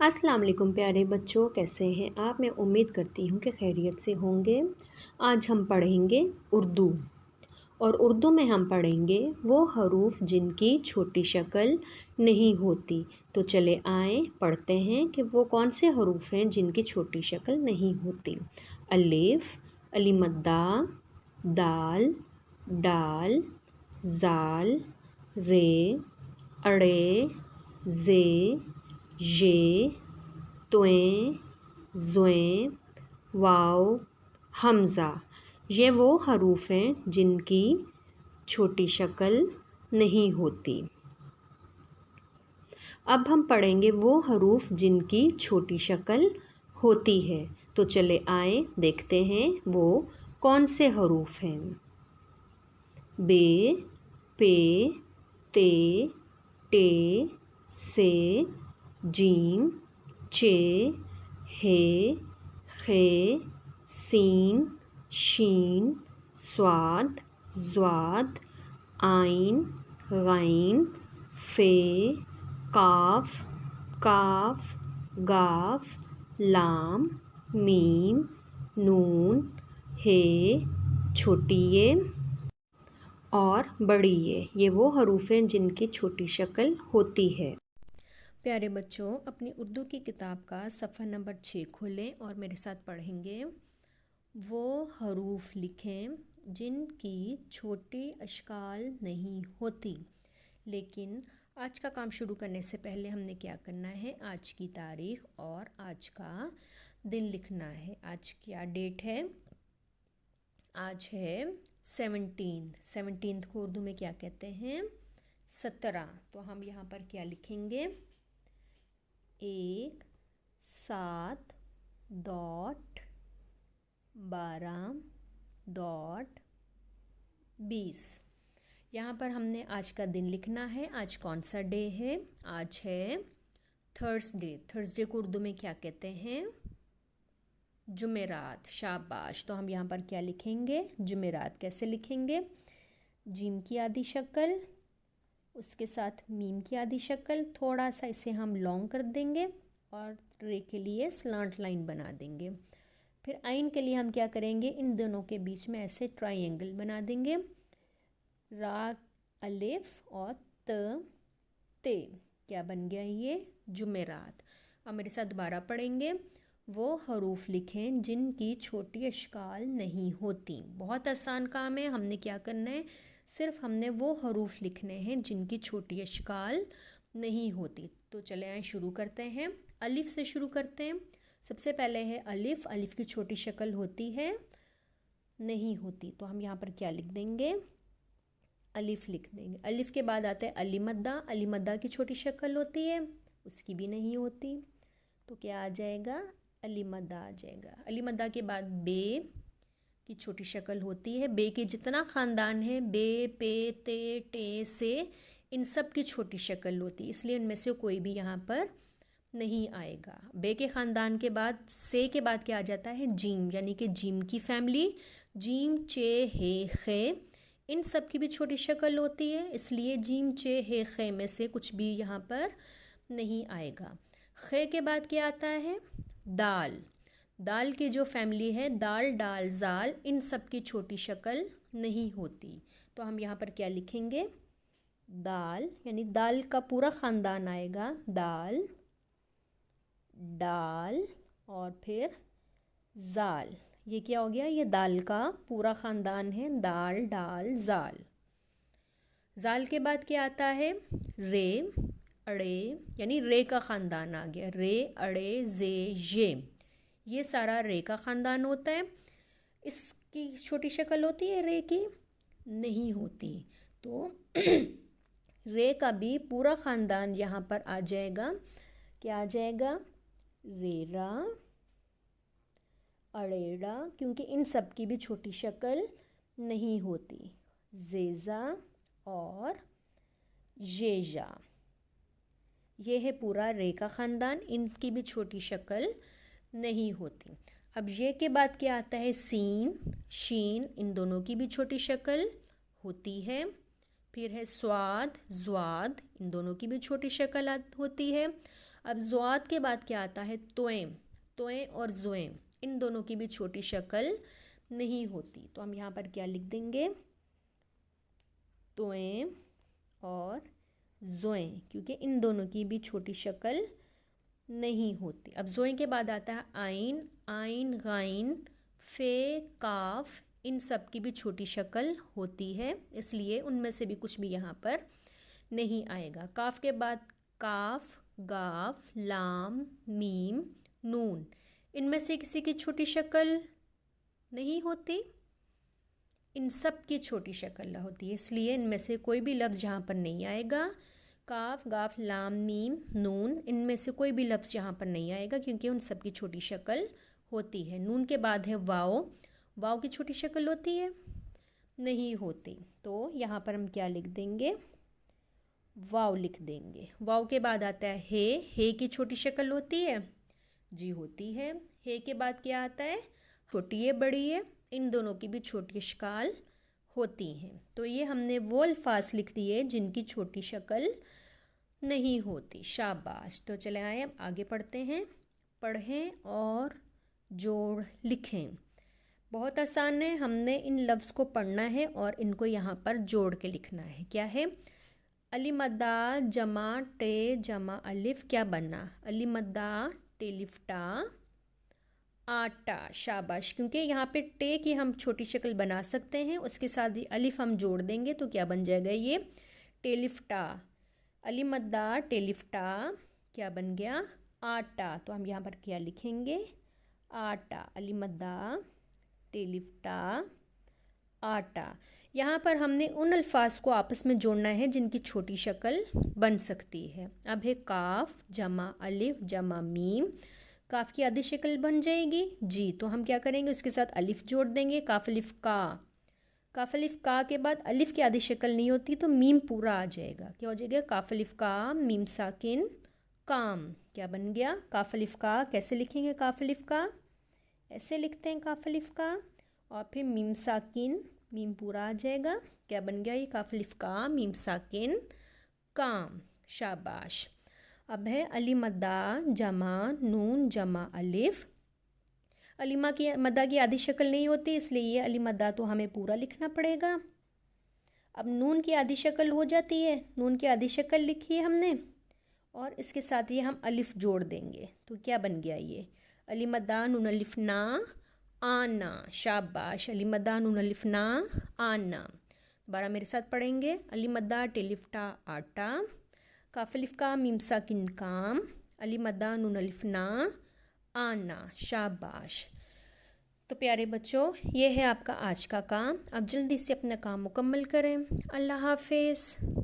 अस्सलाम वालेकुम प्यारे बच्चों, कैसे हैं आप। मैं उम्मीद करती हूँ कि खैरियत से होंगे। आज हम पढ़ेंगे उर्दू और उर्दू में हम पढ़ेंगे वो हरूफ जिनकी छोटी शक्ल नहीं होती। तो चले आए पढ़ते हैं कि वो कौन से हरूफ हैं जिनकी छोटी शक्ल नहीं होती। अलिफ, अलीमद्दा, दाल, डाल, जाल, रे, अड़े, जे, ये, त्वें, ज़्वें, वाव, हमज़ा। ये वो हरूफ हैं जिनकी छोटी शक्ल नहीं होती। अब हम पढ़ेंगे वो हरूफ जिनकी छोटी शक्ल होती है। तो चले आए देखते हैं वो कौन से हरूफ हैं। बे, पे, ते, टे, से, जीम, चे, हे, खे, सीन, शीन, स्वाद, ज़्वाद, आइन, गाइन, फे, काफ, काफ, गाफ, लाम, मीम, नून, हे, छोटी ये और बड़ी ये वो हरूफ हैं जिनकी छोटी शक्ल होती है। प्यारे बच्चों, अपनी उर्दू की किताब का सफ़ा नंबर 6 खोलें और मेरे साथ पढ़ेंगे। वो हरूफ लिखें जिनकी छोटी अशकाल नहीं होती। लेकिन आज का काम शुरू करने से पहले हमने क्या करना है, आज की तारीख़ और आज का दिन लिखना है। आज क्या डेट है? आज है 17 को उर्दू में क्या कहते हैं? 17। तो हम यहाँ पर क्या लिखेंगे? 1/7.12.20। यहाँ पर हमने आज का दिन लिखना है। आज कौन सा डे है? आज है थर्सडे। थर्सडे को उर्दू में क्या कहते हैं? जुमेरात। शाबाश। तो हम यहाँ पर क्या लिखेंगे? जुमेरात। कैसे लिखेंगे? जीम की आधी शक्ल, उसके साथ मीम की आधी शक्ल, थोड़ा सा इसे हम लॉन्ग कर देंगे और रे के लिए स्लांट लाइन बना देंगे। फिर आइन के लिए हम क्या करेंगे? इन दोनों के बीच में ऐसे ट्रायंगल बना देंगे। रा, अलिफ और ते। क्या बन गया ये? जुमेरात। अब मेरे साथ दोबारा पढ़ेंगे। वो हरूफ लिखें जिनकी छोटी अशकाल नहीं होती। बहुत आसान काम है। हमने क्या करना है? सिर्फ हमने वो हरूफ लिखने हैं जिनकी छोटी अशकाल नहीं होती। तो चले आए शुरू करते हैं। अलिफ से शुरू करते हैं। सबसे पहले है अलिफ। अलिफ की छोटी शक्ल होती है? नहीं होती। तो हम यहाँ पर क्या लिख देंगे? अलिफ लिख देंगे। अलिफ के बाद आता है अलीमद्दा। अलीमद्दा की छोटी शक्ल होती है? उसकी भी नहीं होती। तो क्या आ जाएगा? अलीमद्दा आ जाएगा। अलीमद्दा के बाद बे की छोटी शक्ल होती है। बे के जितना ख़ानदान है, बे, पे, ते, टे, से, इन सब की छोटी शक्ल होती है, इसलिए इनमें से कोई भी यहाँ पर नहीं आएगा। बे के ख़ानदान के बाद से के बाद क्या आ जाता है? जीम, यानी कि जीम की फैमिली। जीम, चे, हे, खे, इन सब की भी छोटी शक्ल होती है, इसलिए जीम, चे, हे, खे में से कुछ भी यहाँ पर नहीं आएगा। खे के बाद क्या आता है? दाल। दाल की जो फैमिली है, दाल, डाल, जाल, इन सब की छोटी शक्ल नहीं होती। तो हम यहाँ पर क्या लिखेंगे? दाल, यानी दाल का पूरा ख़ानदान आएगा। दाल, डाल और फिर जाल। ये क्या हो गया? ये दाल का पूरा ख़ानदान है। दाल, डाल, जाल। जाल के बाद क्या आता है? रे, अड़े, यानी रे का ख़ानदान आ गया। रे, अड़े, जे, ये सारा रे का ख़ानदान होता है। इसकी छोटी शक्ल होती है? रे की नहीं होती। तो रे का भी पूरा ख़ानदान यहाँ पर आ जाएगा। क्या आ जाएगा? रेरा, अड़ेड़ा, क्योंकि इन सब की भी छोटी शक्ल नहीं होती। जेज़ा और येजा। ये है पूरा रे का ख़ानदान, इनकी भी छोटी शक्ल नहीं होती। अब ये के बाद क्या आता है? सीन, शीन, इन दोनों की भी छोटी शक्ल होती है। फिर है स्वाद, ज़्वाद, इन दोनों की भी छोटी शक्ल होती है। अब ज़ुआत के बाद क्या आता है? त्वएं। त्वएं और ज़ुएं, इन दोनों की भी छोटी शक्ल नहीं होती। तो हम यहाँ पर क्या लिख देंगे? त्वएं और ज़ुएं, क्योंकि इन दोनों की भी छोटी शक्ल नहीं होती। अब ज़ुएं के बाद आता है आइन, आइन, गाइन, फे, काफ, इन सब की भी छोटी शक्ल होती है, इसलिए उनमें से भी कुछ भी यहाँ पर नहीं आएगा। काफ के बाद काफ, गाफ, लाम, मीम, नून, इनमें से किसी की छोटी शक्ल नहीं होती, इन सब की छोटी शक्ल होती है, इसलिए इनमें से कोई भी लफ्ज़ यहाँ पर नहीं आएगा। काफ, गाफ, लाम, मीम, नून, इनमें से कोई भी लफ्ज़ यहाँ पर नहीं आएगा, क्योंकि उन सब की छोटी शक्ल होती है। नून के बाद है वाओ, वाओ की छोटी शक्ल होती है? नहीं होती। तो यहाँ पर हम क्या लिख देंगे? वाव लिख देंगे। वाव के बाद आता है हे की छोटी शक्ल होती है? जी होती है। हे के बाद क्या आता है? छोटी है, बड़ी है, इन दोनों की भी छोटी शक्ल होती हैं। तो ये हमने वो अल्फाज लिख दिए जिनकी छोटी शक्ल नहीं होती। शाबाश। तो चले आए, अब आगे पढ़ते हैं। पढ़ें और जोड़ लिखें। बहुत आसान है, हमने इन लफ्ज़ को पढ़ना है और इनको यहाँ पर जोड़ के लिखना है। क्या है? अली मद्दा जमा टे जमा अलिफ, क्या बनना? अली मद्दा टेलिफ्टा आटा। शाबाश। क्योंकि यहाँ पे टे की हम छोटी शक्ल बना सकते हैं, उसके साथ ही अलिफ हम जोड़ देंगे तो क्या बन जाएगा? ये टेलिफ्टा। अली मद्दा टेलिफ्टा क्या बन गया? आटा। तो हम यहाँ पर क्या लिखेंगे? आटा। अली मद्दा टेलिफ्टा आटा। यहाँ पर हमने उन अल्फाज को आपस में जोड़ना है जिनकी छोटी शक्ल बन सकती है। अब है काफ जमा अलिफ जमा मीम। काफ की आधी शक्ल बन जाएगी जी, तो हम क्या करेंगे? उसके साथ अलिफ जोड़ देंगे। काफ अलिफ का। काफ अलिफ का के बाद अलिफ की आधी शक्ल नहीं होती तो मीम पूरा आ जाएगा। क्या हो जाएगा? काफ अलिफ का मीम साकिन काम। क्या बन गया? काफ अलिफ का। कैसे लिखेंगे काफ अलिफ का? ऐसे लिखते हैं काफ अलिफ का, और फिर मीम साकिन, मीम पूरा आ जाएगा। क्या बन गया? ये काफ अलिफ का मीम साकिन काम। शाबाश। अब है अली मद्दा जमा नून जमा अलिफ। अलीमा की मद्दा की आधी शक्ल नहीं होती, इसलिए ये अली मद्दा तो हमें पूरा लिखना पड़ेगा। अब नून की आधी शक्ल हो जाती है, नून की आधी शक्ल लिखी है हमने, और इसके साथ ये हम अलिफ जोड़ देंगे तो क्या बन गया? ये अली मद्दा नून अलिफ ना आना। शाबाश। अली मद्दा नून अलिफ ना आना। दोबारा मेरे साथ पढ़ेंगे। अली मद्दा टेलिफ्टा आटा, काफ अलिफ का मीम साकिन काम, अली मद्दा नून अलिफ ना आना। शाबाश। तो प्यारे बच्चों, ये है आपका आज का काम। अब जल्दी से अपना काम मुकम्मल करें। अल्लाह हाफिज़।